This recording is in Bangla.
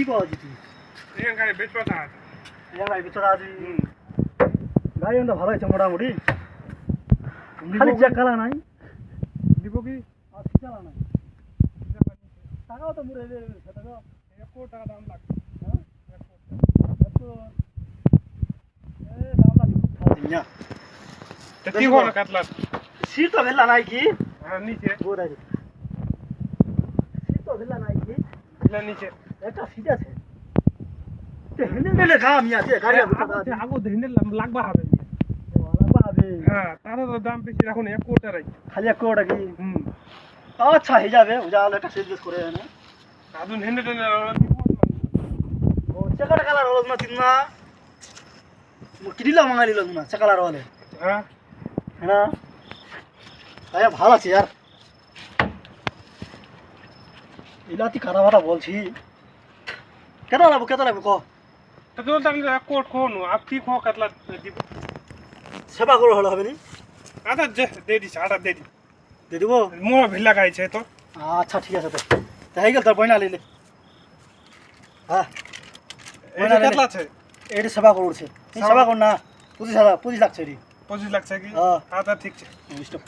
কওয়াছি তুই এই গাড়ি বেচবা না এই গাড়ি ভিতরে আছি গাড়ি কিন্তু ভালো আছে মোটামুটি খালি চেক কালা নাই দিব কি আর চালা নাই টাকাও তো মুড়ে দেবে সেটা তো 1 কোটি টাকা দাম লাগবে হ্যাঁ এত এ দাম লাগবে দিনা তো কি হলো কাতলা সিট তো ভেলা নাই কি হ্যাঁ নিচে গোড়াই সিট তো ভেলা নাই কি না নিচে একটা সিট আছে তে হেনে মেলে ঘা আমি আছে গাড়ি ভিতরে আগো দিনে লাগবা হবে ওলা পাবে হ্যাঁ তার তো দাম বেশি রাখুন 1 কোটি টাকা খালি এক কোটা কি হুম আচ্ছা হয়ে যাবে উজালে একটা সিরিয়াস করে না আদুন হেনে টেনে ও চেকাটা কালার হলো না তিন না কিডিলা মাঙ্গালি লোক না চেকালার হলে হ্যাঁ হ্যাঁ আয়া ভালো আছে यार ইলাতি খারাপটা বলছি কেটা লাগবে ক তো তোর দাম 1 কোটি কোন আপ কি খো কাতলা দিব সেবা করে হলো হবে নি আদা দে দিস আটা দে দি দিয়ে দিব মোর ভিলা গাইছে তো আচ্ছা ঠিক আছে তো তাই গেল তোর বইনা লিলে হ্যাঁ এই যে কাতলা আছে এটা সেবা করছে সেবা কর না 25 লাগছে রে 25 লাখ কি হ্যাঁ আদা ঠিক আছে স্টপ